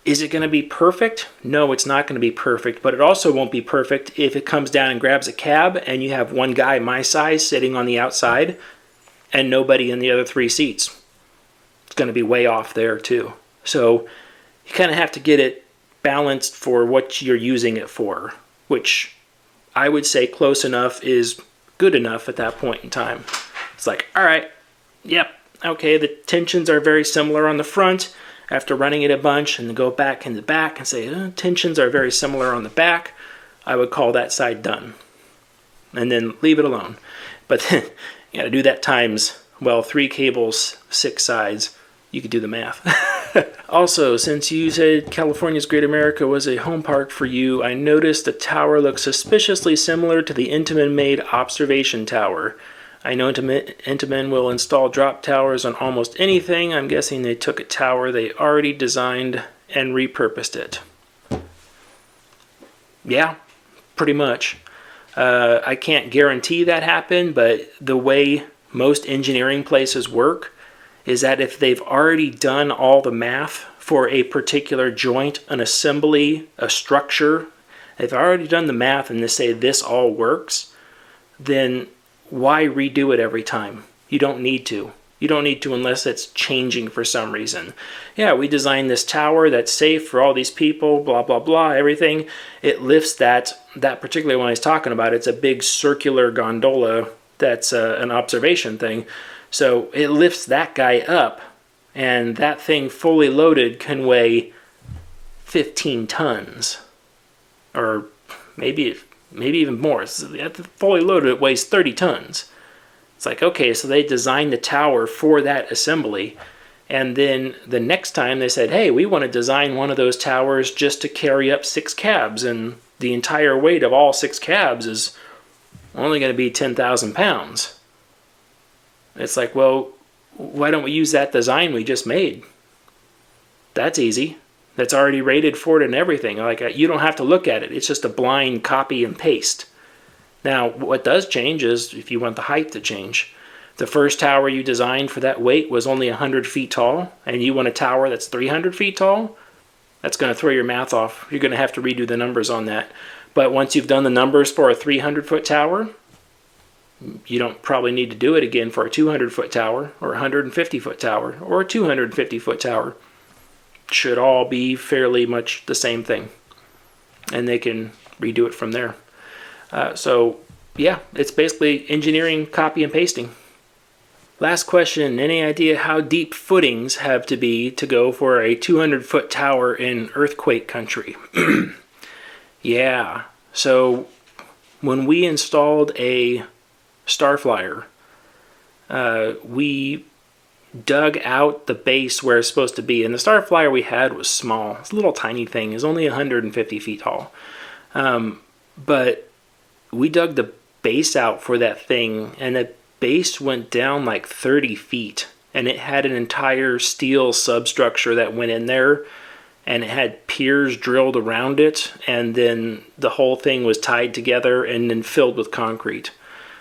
Is it going to be perfect? No, it's not going to be perfect, but it also won't be perfect if it comes down and grabs a cab and you have one guy my size sitting on the outside and nobody in the other three seats. It's going to be way off there too. So you kind of have to get it balanced for what you're using it for, which I would say close enough is good enough at that point in time. It's like, all right, yep, okay, the tensions are very similar on the front. After running it a bunch and then go back in the back and say, tensions are very similar on the back, I would call that side done. And then leave it alone. But then you got to do that times, 3 cables, 6 sides. You could do the math. Also, since you said California's Great America was a home park for you, I noticed the tower looks suspiciously similar to the Intamin-made observation tower. I know Intamin will install drop towers on almost anything. I'm guessing they took a tower they already designed and repurposed it. Yeah, pretty much. I can't guarantee that happened, but the way most engineering places work is that if they've already done all the math for a particular joint, an assembly, a structure, if they've already done the math and they say this all works, then why redo it every time? You don't need to. You don't need to unless it's changing for some reason. Yeah, we designed this tower that's safe for all these people, blah, blah, blah, everything. It lifts that particular one I was talking about. It's a big circular gondola that's an observation thing. So it lifts that guy up, and that thing fully loaded can weigh 15 tons. Or maybe even more. Fully loaded, it weighs 30 tons. It's like, okay, so they designed the tower for that assembly, and then the next time they said, hey, we want to design one of those towers just to carry up 6 cabs, and the entire weight of all 6 cabs is only going to be 10,000 pounds. It's like, well, why don't we use that design we just made? That's easy. That's already rated for it and everything. Like, you don't have to look at it. It's just a blind copy and paste. Now, what does change is if you want the height to change. The first tower you designed for that weight was only 100 feet tall, and you want a tower that's 300 feet tall, that's going to throw your math off. You're going to have to redo the numbers on that. But once you've done the numbers for a 300-foot tower, you don't probably need to do it again for a 200-foot tower or a 150-foot tower or a 250-foot tower. Should all be fairly much the same thing, and they can redo it from there. So yeah, it's basically engineering, copy and pasting. Last question, any idea how deep footings have to be to go for a 200-foot tower in earthquake country? Yeah, so when we installed a Starflyer, we dug out the base where it's supposed to be, and the Starflyer we had was small. It's a little tiny thing. It's only 150 feet tall. But we dug the base out for that thing, and the base went down like 30 feet, and it had an entire steel substructure that went in there, and it had piers drilled around it, and then the whole thing was tied together and then filled with concrete.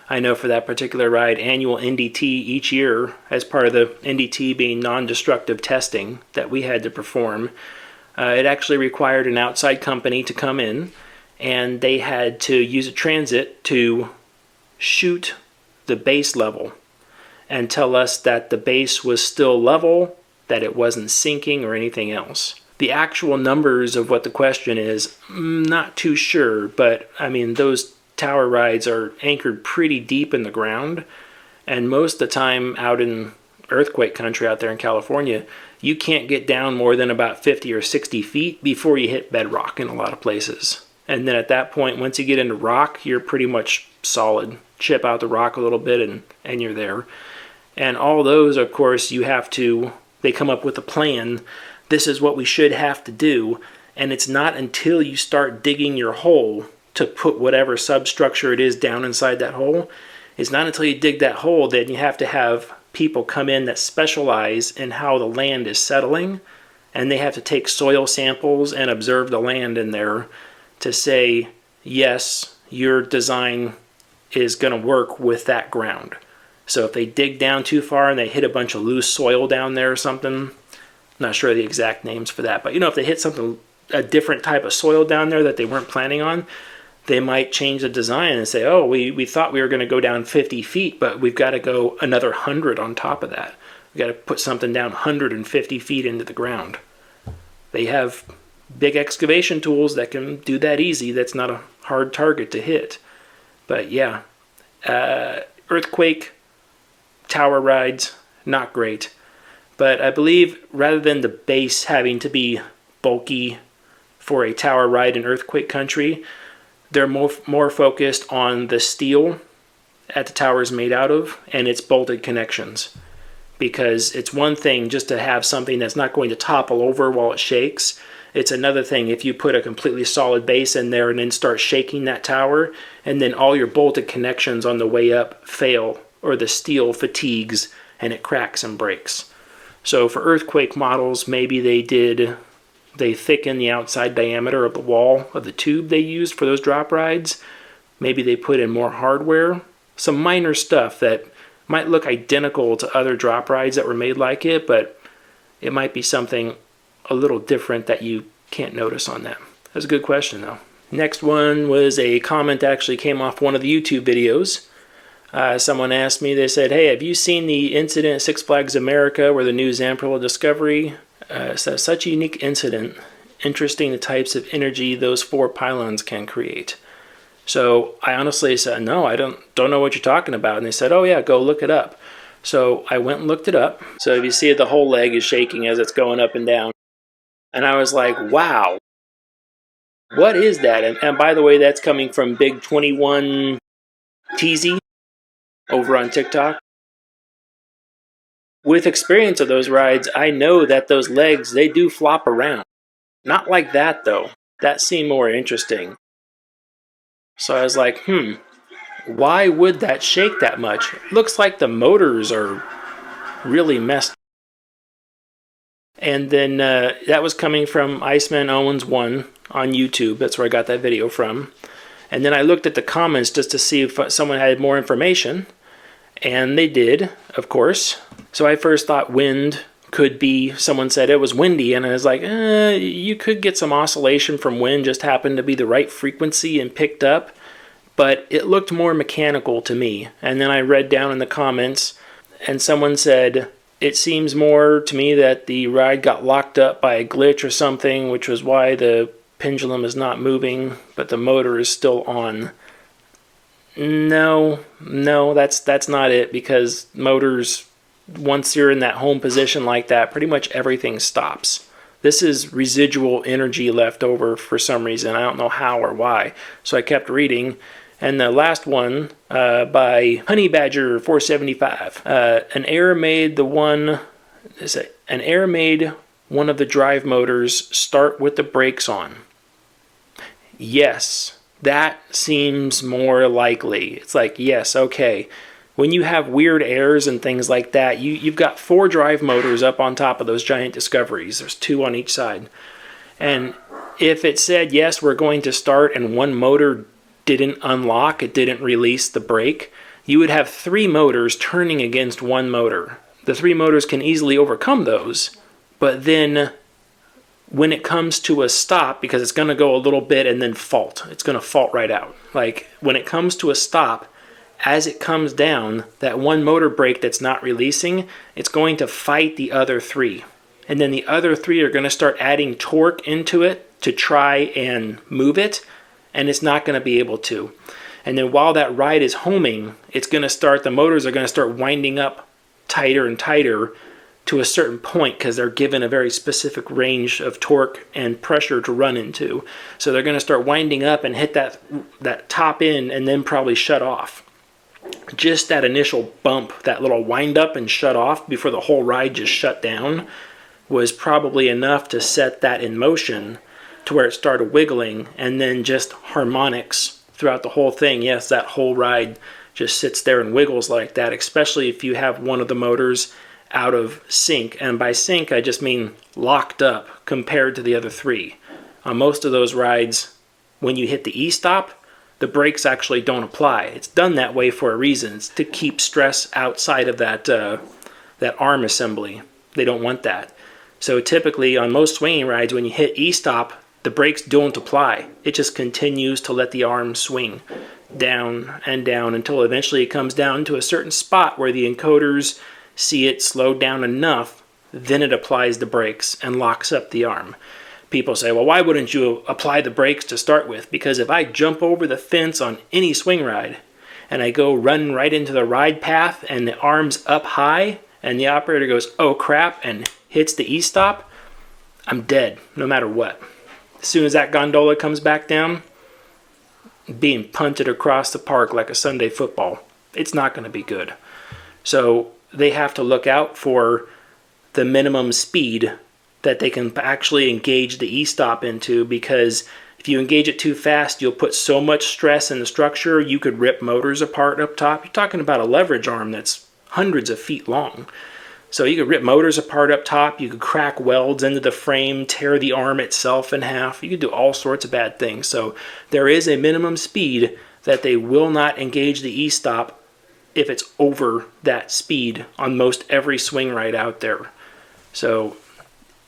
I know for that particular ride, annual NDT each year, as part of the NDT being non-destructive testing that we had to perform, it actually required an outside company to come in, and they had to use a transit to shoot the base level and tell us that the base was still level, that it wasn't sinking or anything else. The actual numbers of what the question is, not too sure, but I mean, those tower rides are anchored pretty deep in the ground, and most of the time out in earthquake country out there in California, you can't get down more than about 50 or 60 feet before you hit bedrock in a lot of places. And then at that point, once you get into rock, you're pretty much solid. Chip out the rock a little bit and you're there. And all those, of course, they come up with a plan. This is what we should have to do. And it's not until you start digging your hole to put whatever substructure it is down inside that hole. It's not until you dig that hole that you have to have people come in that specialize in how the land is settling. And they have to take soil samples and observe the land in there to say, yes, your design is going to work with that ground. So if they dig down too far and they hit a bunch of loose soil down there or something, I'm not sure the exact names for that, but if they hit a different type of soil down there that they weren't planning on, they might change the design and say, oh, we thought we were going to go down 50 feet, but we've got to go another 100 on top of that. We've got to put something down 150 feet into the ground. They have big excavation tools that can do that easy. That's not a hard target to hit. But yeah, earthquake tower rides, not great. But I believe rather than the base having to be bulky for a tower ride in earthquake country, they're more focused on the steel that the tower is made out of and its bolted connections. Because it's one thing just to have something that's not going to topple over while it shakes. It's another thing if you put a completely solid base in there and then start shaking that tower, and then all your bolted connections on the way up fail, or the steel fatigues and it cracks and breaks. So for earthquake models, maybe they thicken the outside diameter of the wall of the tube they used for those drop rides. Maybe they put in more hardware. Some minor stuff that might look identical to other drop rides that were made like it, but it might be something a little different that you can't notice on them. That's a good question, though. Next one was a comment that actually came off one of the YouTube videos. Someone asked me, they said, hey, have you seen the incident at Six Flags America where the new Zamperla Discovery says such a unique incident, interesting the types of energy those 4 pylons can create. So I honestly said, no, I don't know what you're talking about. And they said, oh yeah, go look it up. So I went and looked it up. So if you see it, the whole leg is shaking as it's going up and down. And I was like, wow, what is that? And by the way, that's coming from Big 21 TZ over on TikTok. With experience of those rides, I know that those legs, they do flop around. Not like that, though. That seemed more interesting. So I was like, why would that shake that much? Looks like the motors are really messed. And then that was coming from Iceman Owens 1 on YouTube. That's where I got that video from. And then I looked at the comments just to see if someone had more information. And they did, of course. So I first thought wind could be, someone said it was windy. And I was like, you could get some oscillation from wind, just happened to be the right frequency and picked up. But it looked more mechanical to me. And then I read down in the comments, and someone said, it seems more to me that the ride got locked up by a glitch or something, which was why the pendulum is not moving, but the motor is still on. No, that's not it, because motors, once you're in that home position like that, pretty much everything stops. This is residual energy left over for some reason. I don't know how or why. So I kept reading. And the last one by Honey Badger 475. An error made one of the drive motors start with the brakes on. Yes, that seems more likely. It's like, yes, okay. When you have weird errors and things like that, you've got 4 drive motors up on top of those giant Discoveries. There's 2 on each side. And if it said, yes, we're going to start, and one motor didn't unlock, it didn't release the brake, you would have 3 motors turning against one motor. The 3 motors can easily overcome those, but then when it comes to a stop, because it's going to go a little bit and then fault, it's going to fault right out. Like when it comes to a stop, as it comes down, that one motor brake that's not releasing, it's going to fight the other 3. And then the other 3 are going to start adding torque into it to try and move it, and it's not going to be able to. And then while that ride is homing, it's going to start, the motors are going to start winding up tighter and tighter to a certain point, because they're given a very specific range of torque and pressure to run into. So they're going to start winding up and hit that top end and then probably shut off. Just that initial bump, that little wind up and shut off before the whole ride just shut down, was probably enough to set that in motion to where it started wiggling, and then just harmonics throughout the whole thing. Yes, that whole ride just sits there and wiggles like that, especially if you have one of the motors out of sync. And by sync, I just mean locked up compared to the other 3. On most of those rides, when you hit the E-stop, the brakes actually don't apply. It's done that way for a reason. It's to keep stress outside of that arm assembly. They don't want that. So typically on most swinging rides, when you hit E-stop, the brakes don't apply. It just continues to let the arm swing down and down until eventually it comes down to a certain spot where the encoders see it slowed down enough, then it applies the brakes and locks up the arm. People say, well, why wouldn't you apply the brakes to start with? Because if I jump over the fence on any swing ride and I go run right into the ride path and the arm's up high and the operator goes, oh crap, and hits the E-stop, I'm dead no matter what. As soon as that gondola comes back down, being punted across the park like a Sunday football, it's not going to be good. So they have to look out for the minimum speed that they can actually engage the E-stop into, because if you engage it too fast, you'll put so much stress in the structure, you could rip motors apart up top. You're talking about a leverage arm that's hundreds of feet long. So you could rip motors apart up top, you could crack welds into the frame, tear the arm itself in half. You could do all sorts of bad things. So there is a minimum speed that they will not engage the E-stop if it's over that speed on most every swing ride out there. So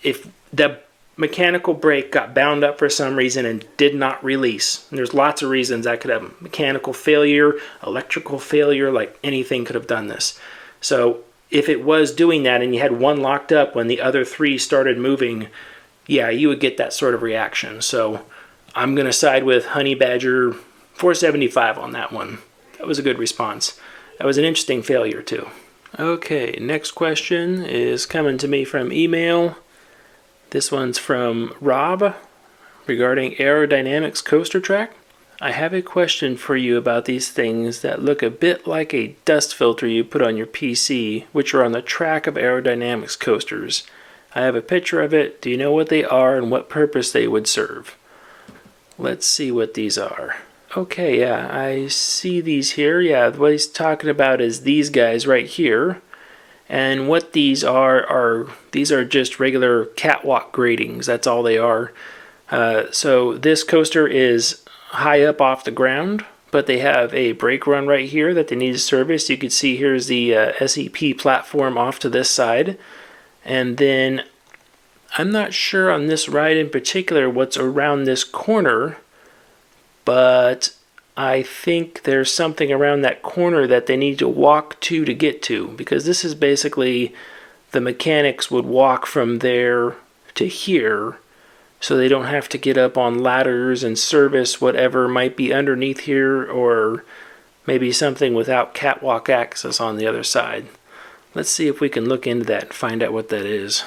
if the mechanical brake got bound up for some reason and did not release, and there's lots of reasons that could have mechanical failure, electrical failure, like anything could have done this. So if it was doing that and you had one locked up when the other 3 started moving, yeah, you would get that sort of reaction. So I'm going to side with Honey Badger 475 on that one. That was a good response. That was an interesting failure too. Okay, next question is coming to me from email. This one's from Rob regarding aerodynamics coaster track. I have a question for you about these things that look a bit like a dust filter you put on your PC, which are on the track of aerodynamics coasters. I have a picture of it. Do you know what they are and what purpose they would serve? Let's see what these are. Okay, yeah, I see these here. Yeah, what he's talking about is these guys right here. And what these are these are just regular catwalk gratings. That's all they are. So this coaster is high up off the ground, but they have a brake run right here that they need to service. You can see here's the SEP platform off to this side. And then I'm not sure on this ride in particular what's around this corner, but I think there's something around that corner that they need to walk to get to, because this is basically the mechanics would walk from there to here, so they don't have to get up on ladders and service whatever might be underneath here, or maybe something without catwalk access on the other side. Let's see if we can look into that and find out what that is.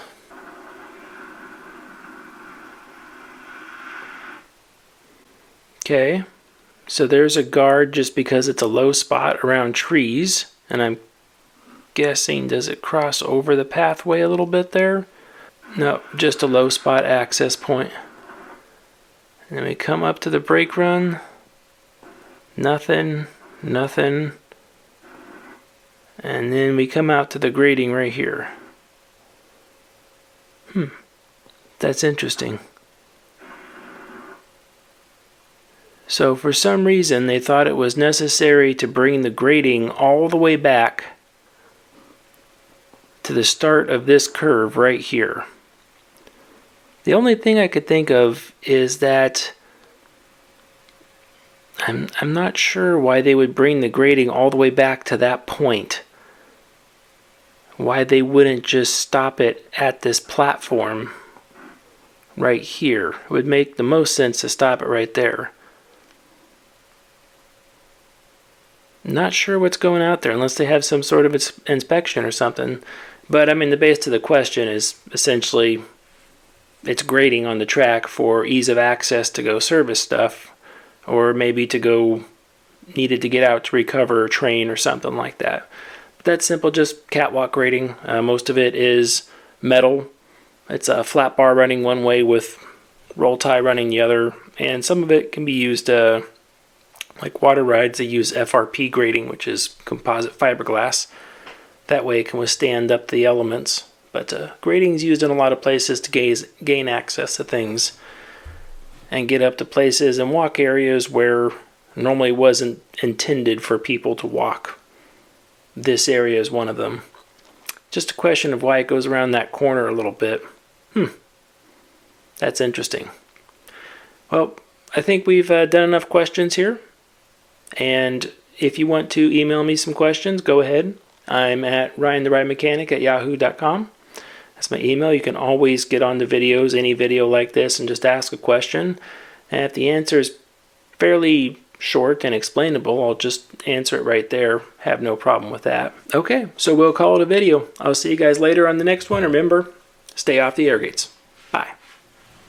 Okay, so there's a guard just because it's a low spot around trees, and I'm guessing, does it cross over the pathway a little bit there? No, just a low spot access point. And then we come up to the brake run. Nothing, nothing. And then we come out to the grading right here. That's interesting. So for some reason they thought it was necessary to bring the grading all the way back to the start of this curve right here. The only thing I could think of is that I'm not sure why they would bring the grading all the way back to that point. Why they wouldn't just stop it at this platform right here. It would make the most sense to stop it right there. Not sure what's going out there unless they have some sort of inspection or something. But I mean, the base to the question is essentially it's grading on the track for ease of access to go service stuff, or maybe to go needed to get out to recover or train or something like that. But that's simple, just catwalk grading. Most of it is metal. It's a flat bar running one way with roll tie running the other, and some of it can be used like water rides. They use FRP grading, which is composite fiberglass. That way it can withstand up the elements. But grading is used in a lot of places to gain access to things and get up to places and walk areas where normally wasn't intended for people to walk. This area is one of them. Just a question of why it goes around that corner a little bit. That's interesting. Well, I think we've done enough questions here. And if you want to email me some questions, go ahead. I'm at ryantheridermechanic@yahoo.com. That's my email. You can always get on the videos, any video like this, and just ask a question. And if the answer is fairly short and explainable, I'll just answer it right there. Have no problem with that. Okay, so we'll call it a video. I'll see you guys later on the next one. Remember, stay off the air gates. Bye.